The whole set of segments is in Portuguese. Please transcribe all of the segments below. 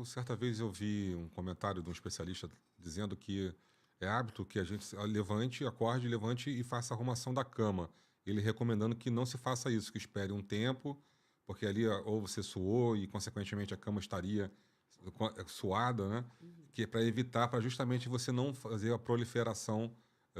certa vez eu vi um comentário de um especialista dizendo que é hábito que a gente levante, acorde, levante e faça a arrumação da cama. Ele recomendando que não se faça isso, que espere um tempo, porque ali ou você suou e, consequentemente, a cama estaria suada, né? Que é para evitar, para justamente você não fazer a proliferação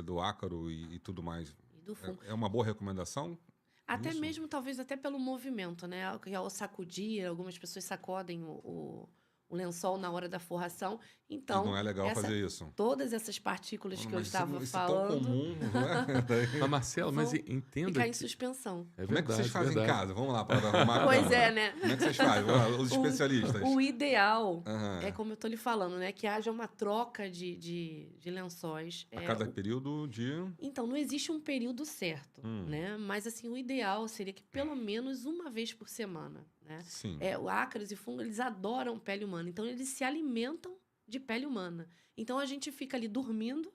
do ácaro e tudo mais. E do fungo. É uma boa recomendação? Até Isso? mesmo, talvez, até pelo movimento, né? Ao sacudir, algumas pessoas sacodem o lençol na hora da forração. E não Então, é legal fazer isso. todas essas partículas que eu Mas estava isso é tão falando comum, não é? Mas, Marcelo, mas vão entenda ficar em que... suspensão. É Como é que vocês verdade, fazem em verdade. casa? Vamos lá, para arrumar a Pois cama. é, né? Como é que vocês fazem? Vamos lá, os especialistas. O ideal Aham. é como eu estou lhe falando, né? Que haja uma troca de lençóis. A cada período de... Então, não existe um período certo, né? Mas, assim, o ideal seria que pelo menos uma vez por semana, né? Sim. O ácaros e fungo, eles adoram pele humana. Então, eles se alimentam de pele humana. Então, a gente fica ali dormindo,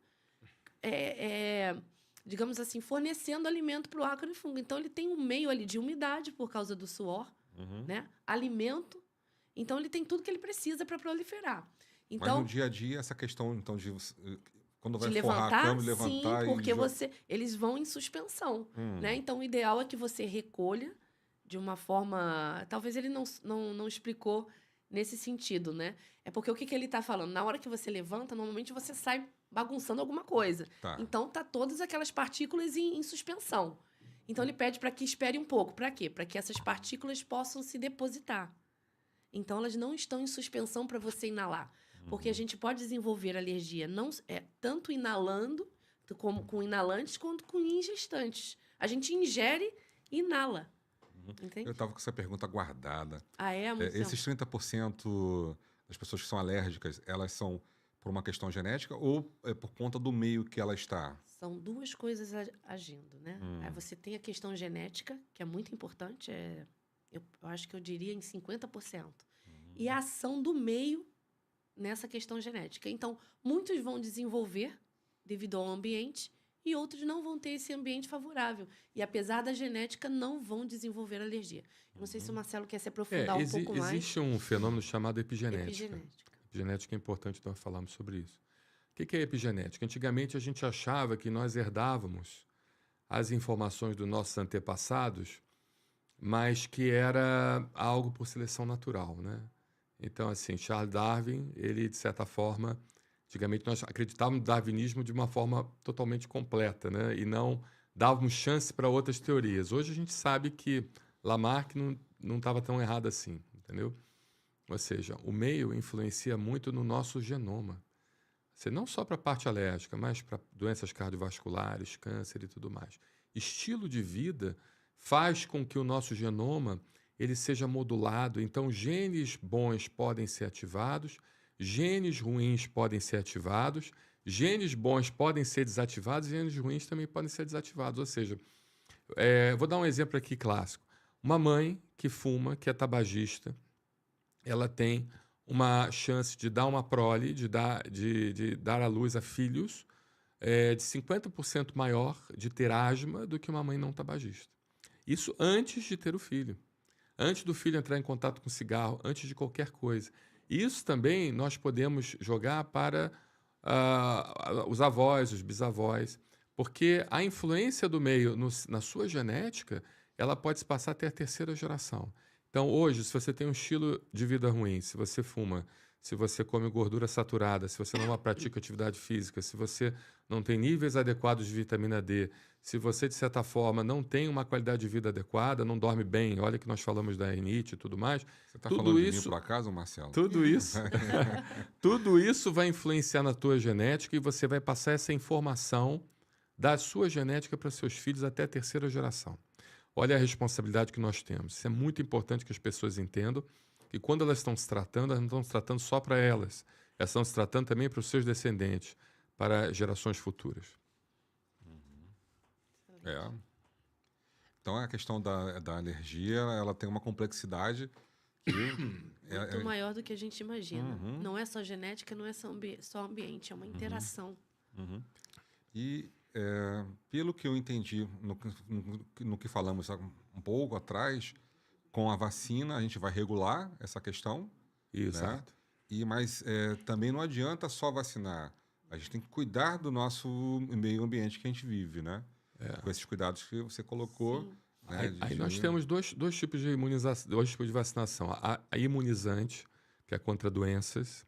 digamos assim, fornecendo alimento para o ácaro e fungo. Então, ele tem um meio ali de umidade por causa do suor, né? Alimento. Então, ele tem tudo que ele precisa para proliferar. Então, Mas no dia a dia, essa questão, então, de quando vai de forrar levantar, a cama, levantar sim, e... porque eles vão em suspensão, né? Então, o ideal é que você recolha de uma forma... Talvez ele não explicou nesse sentido, né? É porque o que ele está falando? Na hora que você levanta, normalmente você sai bagunçando alguma coisa. Tá. Então, tá todas aquelas partículas em suspensão. Então, ele pede para que espere um pouco. Para quê? Para que essas partículas possam se depositar. Então, elas não estão em suspensão para você inalar. Porque a gente pode desenvolver alergia tanto inalando, como com inalantes, quanto com ingestantes. A gente ingere e inala. Entende? Eu estava com essa pergunta guardada. Ah, é, Marcelo? Esses 30% das pessoas que são alérgicas, elas são por uma questão genética ou é por conta do meio que ela está? São duas coisas agindo, né? Aí você tem a questão genética, que é muito importante, eu acho que eu diria em 50%. E a ação do meio nessa questão genética. Então, muitos vão desenvolver devido ao ambiente e outros não vão ter esse ambiente favorável. E, apesar da genética, não vão desenvolver alergia. Eu não sei se o Marcelo quer se aprofundar um pouco mais. Existe um fenômeno chamado epigenética. Epigenética. Epigenética é importante, nós falarmos sobre isso. O que é epigenética? Antigamente, a gente achava que nós herdávamos as informações dos nossos antepassados, mas que era algo por seleção natural, né? Então, assim, Charles Darwin, ele, de certa forma, antigamente nós acreditávamos no darwinismo de uma forma totalmente completa, né? E não dávamos chance para outras teorias. Hoje a gente sabe que Lamarck não estava tão errado assim, entendeu? Ou seja, o meio influencia muito no nosso genoma. Não só para a parte alérgica, mas para doenças cardiovasculares, câncer e tudo mais. Estilo de vida faz com que o nosso genoma ele seja modulado. Então, genes bons podem ser ativados, genes ruins podem ser ativados, genes bons podem ser desativados, genes ruins também podem ser desativados. Ou seja, vou dar um exemplo aqui clássico. Uma mãe que fuma, que é tabagista, ela tem uma chance de dar uma prole, de dar à luz a filhos, de 50% maior de ter asma do que uma mãe não tabagista. Isso antes de ter o filho. Antes do filho entrar em contato com cigarro, antes de qualquer coisa. Isso também nós podemos jogar para os avós, os bisavós, porque a influência do meio na sua genética, ela pode se passar até a terceira geração. Então, hoje, se você tem um estilo de vida ruim, se você fuma, se você come gordura saturada, se você não pratica atividade física, se você não tem níveis adequados de vitamina D, se você, de certa forma, não tem uma qualidade de vida adequada, não dorme bem, olha que nós falamos da rinite e tudo mais. Você está falando de mim por acaso, Marcelo? Tudo isso, tudo isso vai influenciar na tua genética e você vai passar essa informação da sua genética para seus filhos até a terceira geração. Olha a responsabilidade que nós temos. Isso é muito importante que as pessoas entendam que quando elas estão se tratando, elas não estão se tratando só para elas. Elas estão se tratando também para os seus descendentes, para gerações futuras. Então, a questão da alergia, ela tem uma complexidade que... muito maior do que a gente imagina. Não é só genética, não é só ambiente, é uma interação. E, pelo que eu entendi no que falamos um pouco atrás, com a vacina a gente vai regular essa questão. Exato. Né? Mas também não adianta só vacinar. A gente tem que cuidar do nosso meio ambiente que a gente vive, né? Com esses cuidados que você colocou. Sim. Né, Aí nós temos dois tipos de imunização, dois tipos de vacinação. A imunizante, que é contra doenças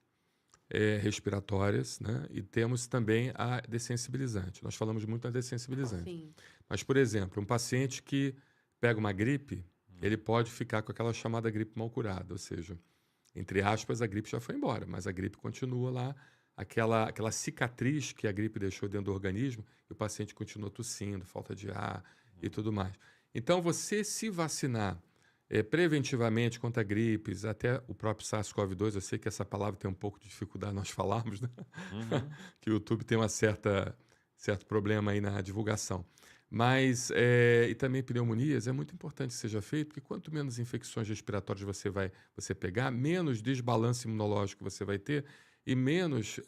respiratórias, né? E temos também a dessensibilizante. Nós falamos muito da dessensibilizante. Sim. Mas, por exemplo, um paciente que pega uma gripe, ele pode ficar com aquela chamada gripe mal curada, ou seja, entre aspas, a gripe já foi embora, mas a gripe continua lá, aquela cicatriz que a gripe deixou dentro do organismo, e o paciente continua tossindo, falta de ar e tudo mais. Então, você se vacinar preventivamente contra gripes, até o próprio SARS-CoV-2, eu sei que essa palavra tem um pouco de dificuldade nós falarmos, né? Que o YouTube tem certo problema aí na divulgação. Mas, e também pneumonias, é muito importante que seja feito, porque quanto menos infecções respiratórias você pegar, menos desbalanço imunológico você vai ter e menos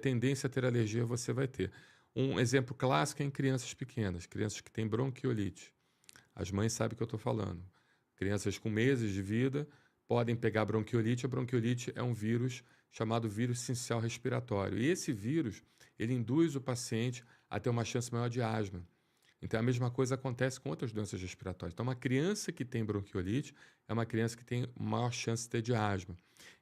tendência a ter alergia você vai ter. Um exemplo clássico é em crianças pequenas, crianças que têm bronquiolite. As mães sabem o que eu estou falando. Crianças com meses de vida podem pegar bronquiolite. A bronquiolite é um vírus chamado vírus sincial respiratório. E esse vírus, ele induz o paciente a ter uma chance maior de asma. Então, a mesma coisa acontece com outras doenças respiratórias. Então, uma criança que tem bronquiolite é uma criança que tem maior chance de ter de asma.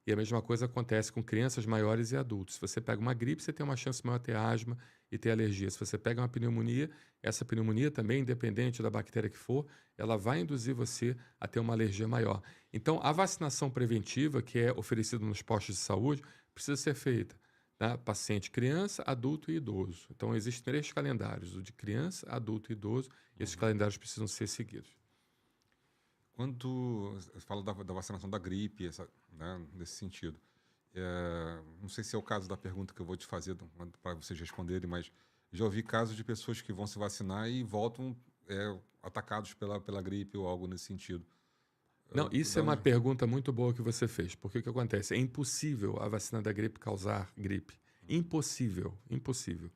E a mesma coisa acontece com crianças maiores e adultos. Se você pega uma gripe, você tem uma chance maior de ter asma e ter alergia. Se você pega uma pneumonia, essa pneumonia também, independente da bactéria que for, ela vai induzir você a ter uma alergia maior. Então, a vacinação preventiva, que é oferecida nos postos de saúde, precisa ser feita. Tá? Paciente criança, adulto e idoso. Então, existem 3 calendários, o de criança, adulto e idoso, e esses calendários precisam ser seguidos. Quando você fala da vacinação da gripe, né, nesse sentido, não sei se é o caso da pergunta que eu vou te fazer para vocês responderem, mas já ouvi casos de pessoas que vão se vacinar e voltam atacados pela gripe ou algo nesse sentido. Não, isso é uma pergunta muito boa que você fez, porque o que acontece? É impossível a vacina da gripe causar gripe. Impossível, impossível.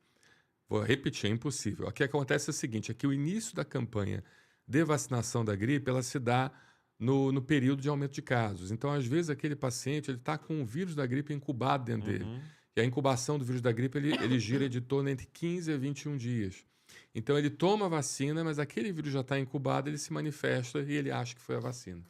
Vou repetir, é impossível. O que acontece é o seguinte, é que o início da campanha de vacinação da gripe, ela se dá no período de aumento de casos. Então, às vezes, aquele paciente está com o vírus da gripe incubado dentro dele. E a incubação do vírus da gripe, ele gira de torno entre 15 a 21 dias. Então, ele toma a vacina, mas aquele vírus já está incubado, ele se manifesta e ele acha que foi a vacina.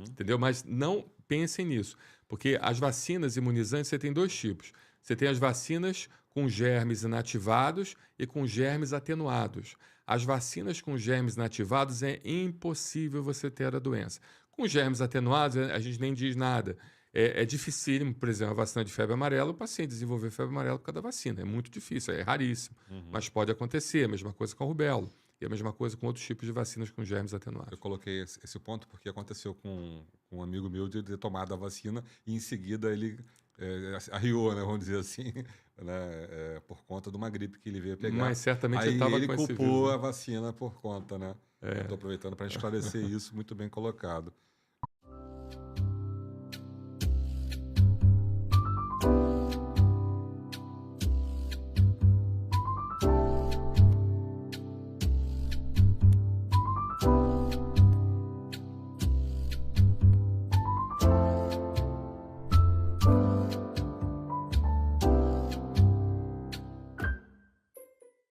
Entendeu? Mas não pensem nisso, porque as vacinas imunizantes, você tem 2 tipos. Você tem as vacinas com germes inativados e com germes atenuados. As vacinas com germes inativados é impossível você ter a doença. Com germes atenuados, a gente nem diz nada. É dificílimo, por exemplo, a vacina de febre amarela, o paciente desenvolver febre amarela por causa da vacina. É muito difícil, é raríssimo. Mas pode acontecer. A mesma coisa com a rubéola. E a mesma coisa com outros tipos de vacinas com germes atenuados. Eu coloquei esse ponto porque aconteceu com um amigo meu de ter tomado a vacina e em seguida ele arriou, né, vamos dizer assim, né, por conta de uma gripe que ele veio pegar. Mas certamente aí ele com esse culpou vírus, a vacina por conta, né? Estou aproveitando para esclarecer isso, muito bem colocado.